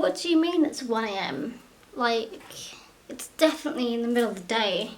What do you mean it's 1 a.m? Like, it's definitely in the middle of the day,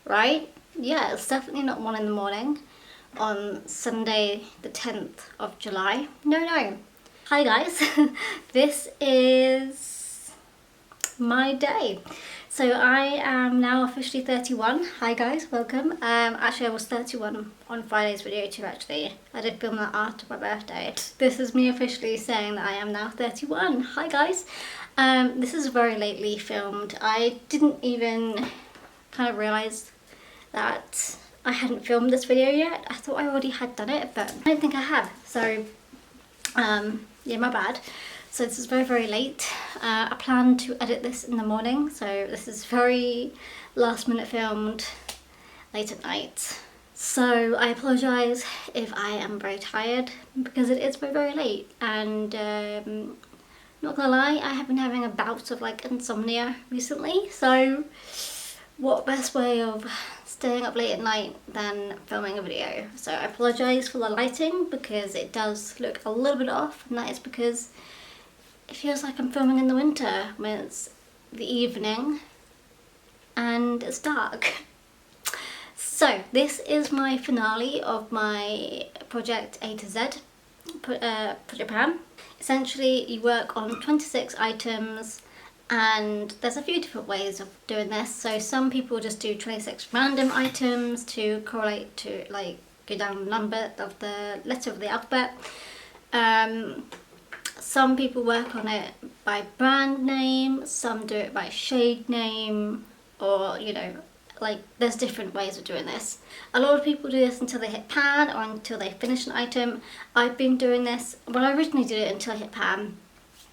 right? Yeah, it's definitely not 1 in the morning on Sunday the 10th of July. No. Hi guys, this is my day. So I am now officially 31. Hi guys, welcome. Actually I was 31 on Friday's video too actually. I did film that after my birthday. This is me officially saying that I am now 31. Hi guys. This is very lately filmed. I didn't even kind of realise that I hadn't filmed this video yet. I thought I already had done it, but I don't think I have. So, yeah, my bad. So this is very late. I plan to edit this in the morning, so this is very last minute filmed late at night. So I apologise if I am very tired because it is very late, and not gonna lie, I have been having a bout of like insomnia recently, so what best way of staying up late at night than filming a video. So I apologise for the lighting because it does look a little bit off, and that is because it feels like I'm filming in the winter when it's the evening and it's dark. So this is my finale of my project A to Z project plan. Essentially you work on 26 items, and there's a few different ways of doing this. So some people just do 26 random items to correlate to, like, go down the number of the letter of the alphabet. Some people work on it by brand name, some do it by shade name, or, you know, like, there's different ways of doing this. A lot of people do this until they hit pan or until they finish an item. I've been doing this, well, I originally did it until I hit pan,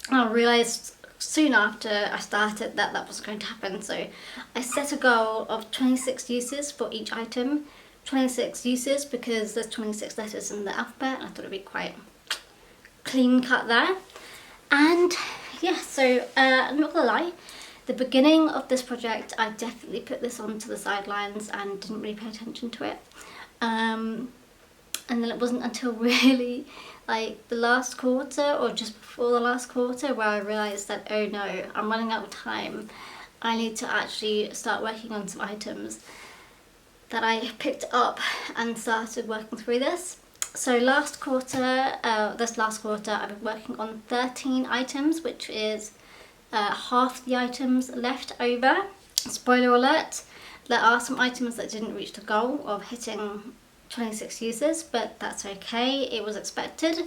and I realised soon after I started that wasn't going to happen. So I set a goal of 26 uses for each item. 26 uses because there's 26 letters in the alphabet, and I thought it'd be quite clean cut there. And yeah, so I'm not gonna lie, the beginning of this project I definitely put this onto the sidelines and didn't really pay attention to it. And then it wasn't until really like the last quarter or just before the last quarter where I realised that, oh no, I'm running out of time. I need to actually start working on some items, that I picked up and started working through this. So last quarter, this last quarter, I've been working on 13 items, which is half the items left over. Spoiler alert, there are some items that didn't reach the goal of hitting 26 uses, but that's okay, it was expected.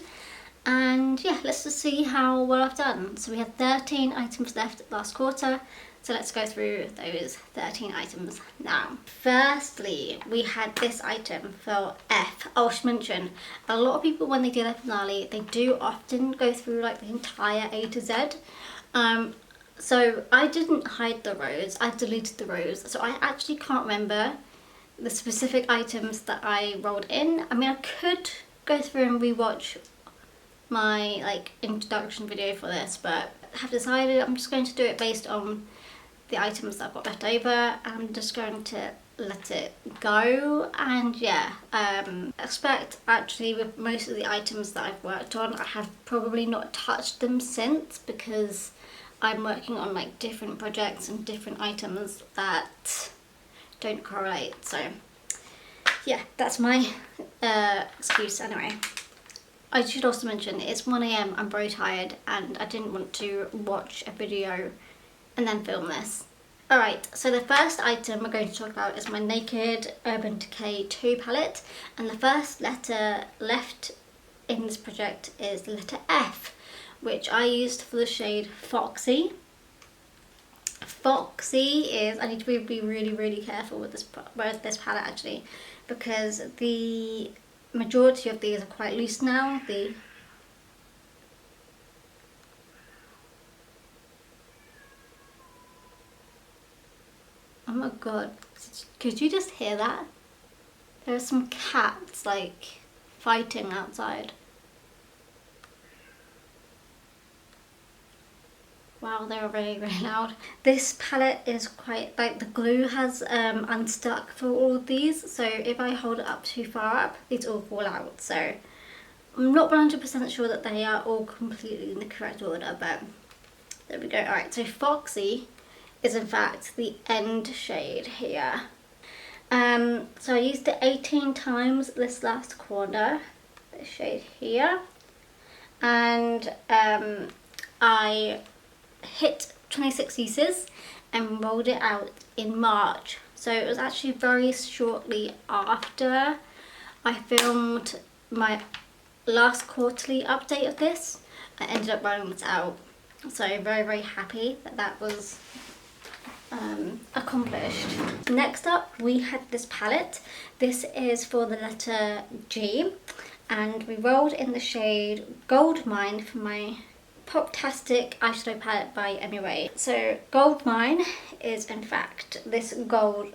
And yeah, let's just see how well I've done. So we had 13 items left last quarter, so let's go through those 13 items now. Firstly, we had this item for F. I should mention, a lot of people when they do their finale, they do often go through like the entire A to Z. So I didn't hide the rows, I deleted the rows, so I actually can't remember the specific items that I rolled in. I mean, I could go through and rewatch my like introduction video for this, but I have decided I'm just going to do it based on the items that I've got left over, and I'm just going to let it go. And yeah, expect actually with most of the items that I've worked on, I have probably not touched them since because I'm working on like different projects and different items that don't correlate. So yeah, that's my excuse anyway. I should also mention it's 1 a.m, I'm very tired and I didn't want to watch a video and then film this. Alright, so the first item we're going to talk about is my Naked Urban Decay 2 palette, and the first letter left in this project is the letter F, which I used for the shade Foxy. Foxy is, I need to be really careful with this palette actually, because the majority of these are quite loose now. Oh my god, could you just hear that? There are some cats like fighting outside. Wow, they were really loud. This palette is quite, like, the glue has unstuck for all of these, so if I hold it up too far up, these all fall out. So I'm not 100% sure that they are all completely in the correct order, but There we go. Alright, so Foxy is in fact the end shade here. So I used it 18 times this last quarter, this shade here, and I hit 26 uses and rolled it out in March. So it was actually very shortly after I filmed my last quarterly update of this. I ended up rolling it out. So very, very happy that that was accomplished. Next up, we had this palette. This is for the letter G, and we rolled in the shade Goldmine for my Poptastic eyeshadow palette by MUA. So Goldmine is in fact this gold,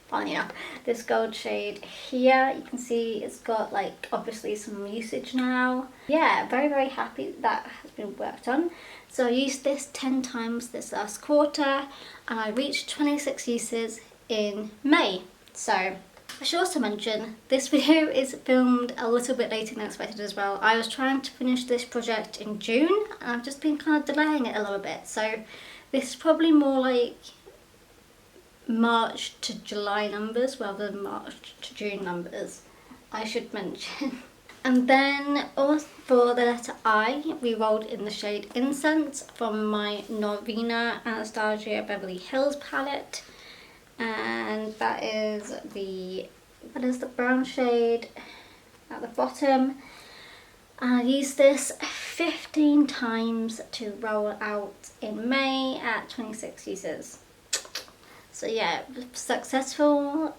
funny enough, this gold shade here. You can see it's got like obviously some usage now. Yeah, very, very happy that has been worked on. So I used this 10 times this last quarter and I reached 26 uses in May. So I should also mention this video is filmed a little bit later than expected as well. I was trying to finish this project in June and I've just been kind of delaying it a little bit. So this is probably more like March to July numbers rather than March to June numbers, I should mention. And then also for the letter I, we rolled in the shade Incense from my Norvina Anastasia Beverly Hills palette. And that is the brown shade at the bottom. And I used this 15 times to roll out in May at 26 uses. So yeah, successful,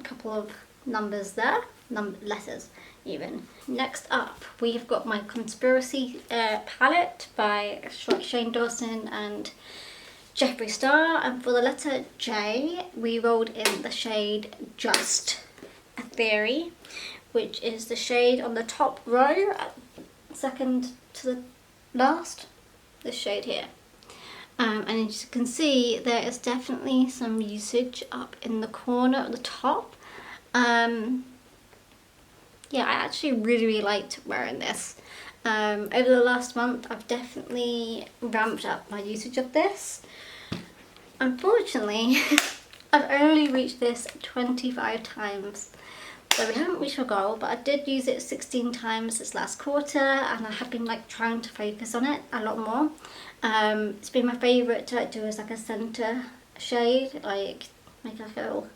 couple of numbers there, letters even. Next up, we've got my Conspiracy palette by Shane Dawson and Jeffree Star, and for the letter J, we rolled in the shade Just a Theory, which is the shade on the top row, second to the last, this shade here. And as you can see, there is definitely some usage up in the corner at the top. Yeah, I actually really liked wearing this. Over the last month, I've definitely ramped up my usage of this. Unfortunately, I've only reached this 25 times. So we haven't reached my goal, but I did use it 16 times this last quarter and I have been like trying to focus on it a lot more. It's been my favourite to like do as like a centre shade, like make like a little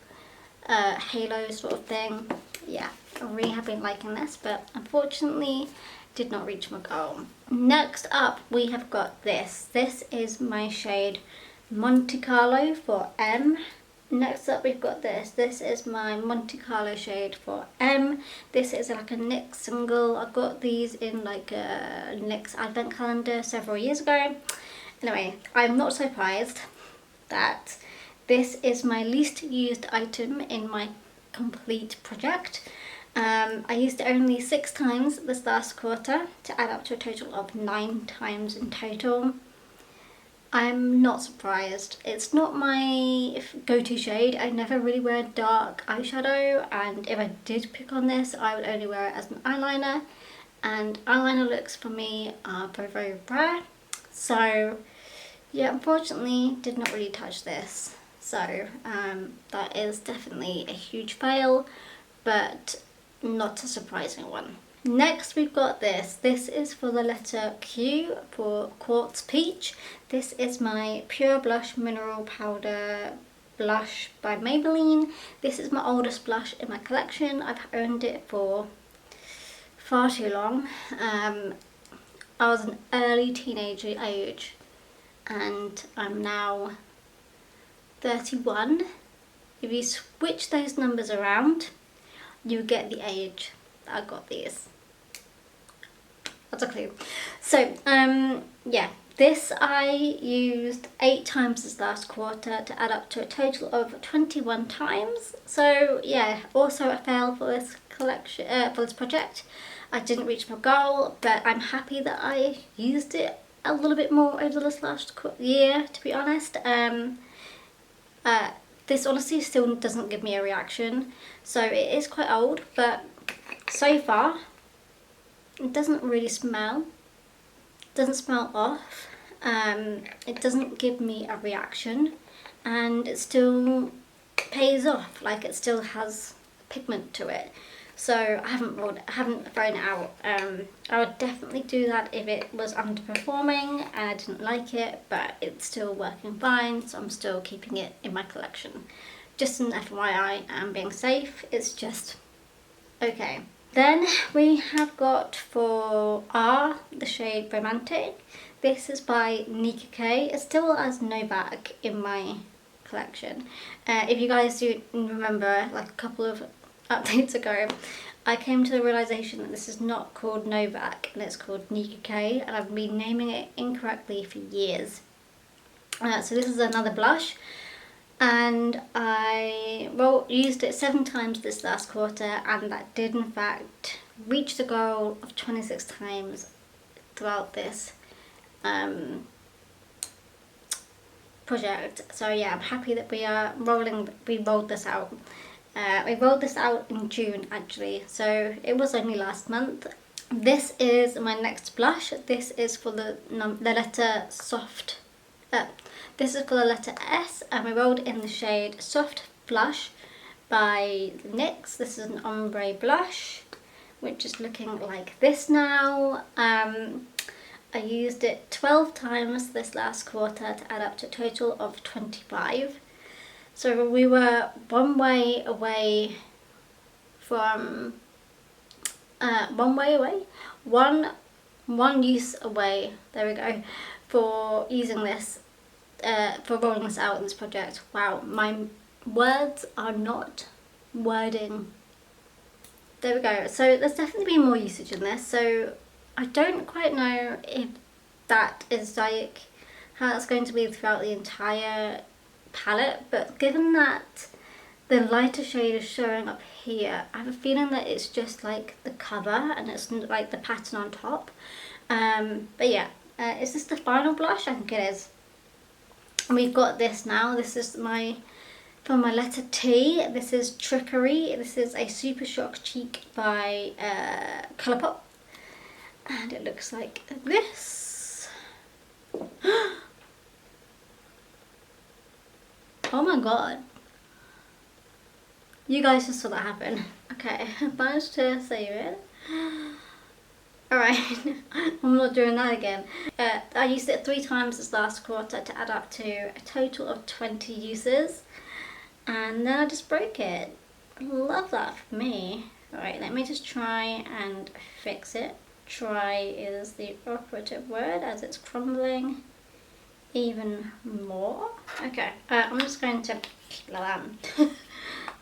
halo sort of thing. Yeah, I really have been liking this, but unfortunately did not reach my goal. Next up we have got this. This is my shade Monte Carlo for M. Next up we've got this. This is my Monte Carlo shade for M. This is like a NYX single. I got these in like a NYX advent calendar several years ago. Anyway, I'm not surprised that this is my least used item in my complete project. I used it only 6 times this last quarter to add up to a total of 9 times in total. I'm not surprised. It's not my go-to shade. I never really wear dark eyeshadow, and if I did pick on this, I would only wear it as an eyeliner, and eyeliner looks for me are very, very rare. So yeah, unfortunately did not really touch this. So that is definitely a huge fail, but not a surprising one. Next we've got this. This is for the letter Q for Quartz Peach. This is my Pure Blush Mineral Powder blush by Maybelline. This is my oldest blush in my collection. I've owned it for far too long. I was an early teenager age and I'm now 31. If you switch those numbers around, you get the age that I got these. That's a clue. So yeah, this I used 8 times this last quarter to add up to a total of 21 times. So yeah, also a fail for this collection, for this project. I didn't reach my goal, but I'm happy that I used it a little bit more over this last year, to be honest. This honestly still doesn't give me a reaction, so it is quite old, but so far it doesn't really smell. It doesn't smell off. It doesn't give me a reaction, and it still pays off, like it still has pigment to it. So I haven't thrown it out. I would definitely do that if it was underperforming and I didn't like it, but it's still working fine, so I'm still keeping it in my collection. Just an FYI, I'm being safe, it's just okay. Then we have got for R, the shade Romantic. This is by Nika K. It still has Novak in my collection. If you guys do remember, like a couple of updates ago, I came to the realization that this is not called Novak and it's called Nika K, and I've been naming it incorrectly for years. So this is another blush, and I used it 7 times this last quarter, and that did in fact reach the goal of 26 times throughout this project. So yeah, I'm happy that we rolled this out. We rolled this out in June actually, so it was only last month. This is my next blush. This is for the letter soft. This is for the letter S, and we rolled in the shade Soft Blush by NYX. This is an ombre blush, which is looking like this now. I used it 12 times this last quarter to add up to a total of 25. So we were one way away from, one use away, there we go, for using this, for rolling this out in this project. Wow, my words are not wording. There we go. So there's definitely been more usage in this. So I don't quite know if that is like how it's going to be throughout the entire palette, but given that the lighter shade is showing up here, I have a feeling that it's just like the cover and it's like the pattern on top. But yeah, is this the final blush? I think it is. And we've got this now. This is from my letter T. This is Trickery. This is a Super Shock Cheek by Colourpop, and it looks like this. Oh my god. You guys just saw that happen. Okay, I managed to save it. Alright, I'm not doing that again. I used it 3 times this last quarter to add up to a total of 20 uses. And then I just broke it. Love that for me. Alright, let me just try and fix it. Try is the operative word as it's crumbling even more. Okay, I'm just going to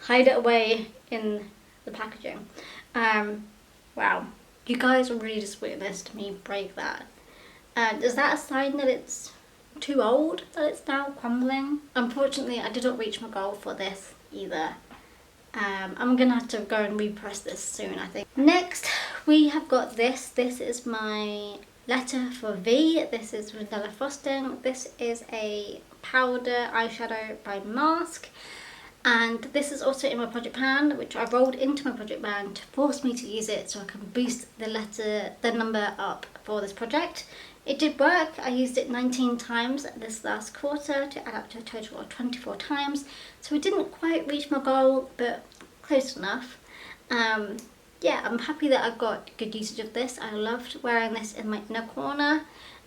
hide it away in the packaging. Wow, you guys really just witnessed me break that. Is that a sign that it's too old, that it's now crumbling? Unfortunately, I didn't reach my goal for this either. I'm gonna have to go and repress this soon, I think. Next, we have got this. This is my letter for V. This is Vanilla Frosting. This is a powder eyeshadow by Mask. And this is also in my project pan, which I rolled into my project pan to force me to use it so I can boost the number up for this project. It did work. I used it 19 times this last quarter to add up to a total of 24 times. So we didn't quite reach my goal, but close enough. Yeah, I'm happy that I got good usage of this. I loved wearing this in my inner corner.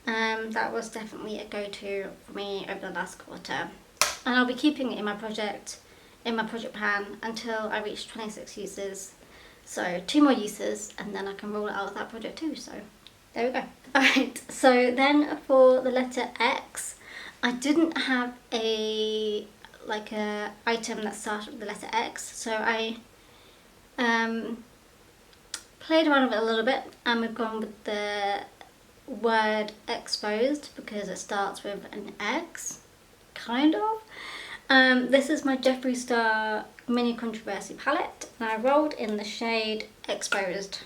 That was definitely a go-to for me over the last quarter. And I'll be keeping it in my project pan until I reach 26 uses. So 2 more uses and then I can roll it out of that project too. So there we go. Alright, so then for the letter X, I didn't have a item that started with the letter X, so I played around with it a little bit, and we've gone with the word exposed because it starts with an X, kind of. This is my Jeffree Star Mini Controversy palette, and I rolled in the shade Exposed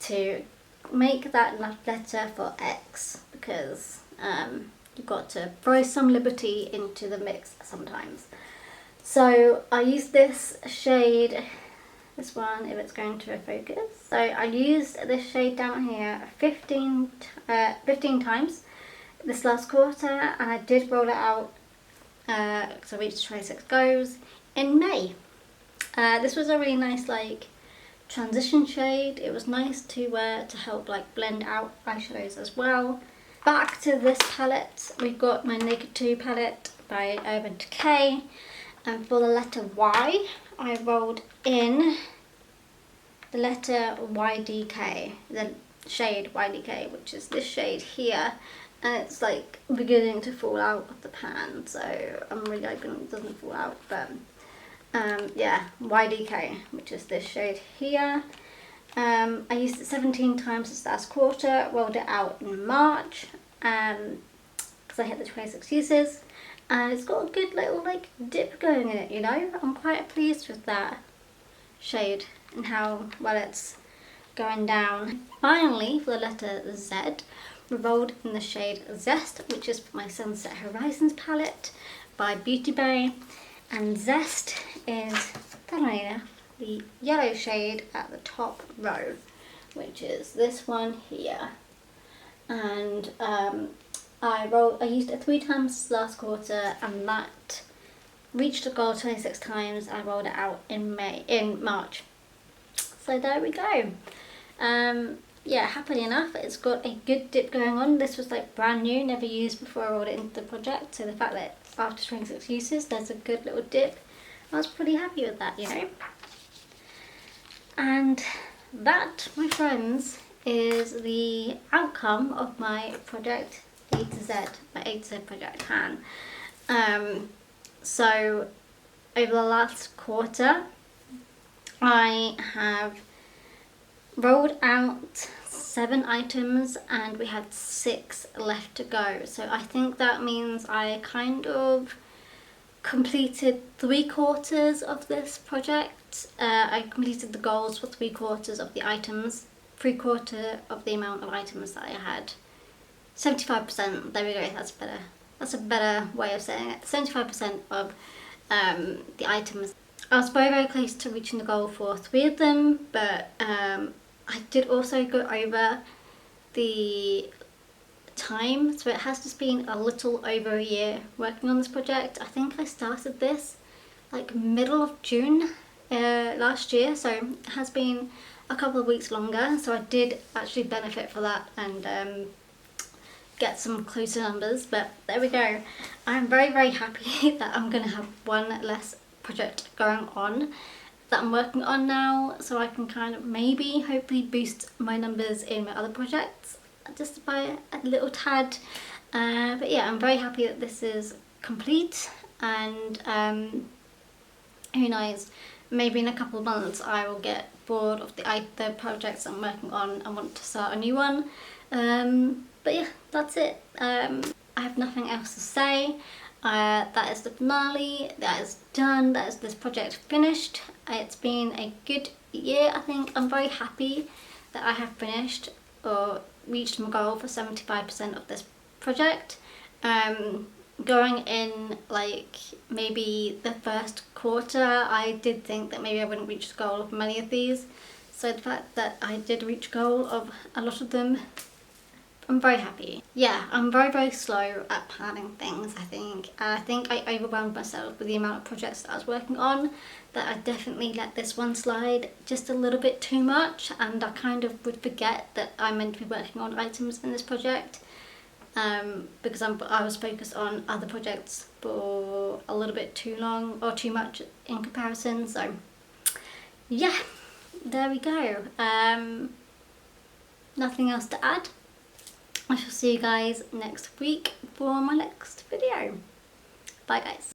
to make that letter for X, because you've got to throw some liberty into the mix sometimes. So I used this shade this one if it's going to focus. So I used this shade down here 15 times this last quarter, and I did roll it out because I reached 26 goes in May. This was a really nice like transition shade. It was nice to wear to help like blend out eyeshadows as well. Back to this palette, we've got my Naked 2 palette by Urban Decay, and for the letter Y, I rolled in the letter YDK, the shade YDK, which is this shade here, and it's like beginning to fall out of the pan, so I'm really hoping it doesn't fall out, but yeah, YDK, which is this shade here. I used it 17 times this last quarter, rolled it out in March because I hit the 26 uses, and it's got a good little like dip going in it, you know. I'm quite pleased with that shade and how well it's going down. Finally, for the letter Z, we rolled in the shade Zest, which is my Sunset Horizons palette by Beauty Bay, and Zest is, funnily enough, the yellow shade at the top row, which is this one here. And I used it 3 times last quarter, and that reached a goal 26 times. I rolled it out in March. So there we go. Yeah, happily enough, it's got a good dip going on. This was like brand new, never used before I rolled it into the project. So the fact that after 26 uses, there's a good little dip, I was pretty happy with that, you know. And that, my friends, is the outcome of my project A to Z, my A to Z project pan. So over the last quarter, I have rolled out 7 items and we had 6 left to go. So I think that means I kind of completed 3/4 of this project. I completed the goals for 3/4 of the items, 3/4 of the amount of items that I had. 75%, there we go, that's a better way of saying it. 75% of the items. I was very, very close to reaching the goal for 3 of them, but I did also go over the time, so it has just been a little over a year working on this project. I think I started this like middle of June last year, so it has been a couple of weeks longer, so I did actually benefit for that and get some closer numbers, but there we go. I'm very, very happy that I'm going to have one less project going on that I'm working on now, so I can kind of maybe hopefully boost my numbers in my other projects just by a little tad. But yeah, I'm very happy that this is complete, and who knows, maybe in a couple of months I will get bored of the projects I'm working on and want to start a new one. But yeah, that's it. I have nothing else to say. That is the finale, that is done, that is this project finished. It's been a good year, I think. I'm very happy that I have finished or reached my goal for 75% of this project. Going in like maybe the first quarter, I did think that maybe I wouldn't reach the goal of many of these. So the fact that I did reach goal of a lot of them, I'm very happy. Yeah, I'm very, very slow at planning things, I think. I think I overwhelmed myself with the amount of projects that I was working on, that I definitely let this one slide just a little bit too much, and I kind of would forget that I'm meant to be working on items in this project because I was focused on other projects for a little bit too long or too much in comparison. So yeah, there we go. Nothing else to add. I shall see you guys next week for my next video. Bye guys.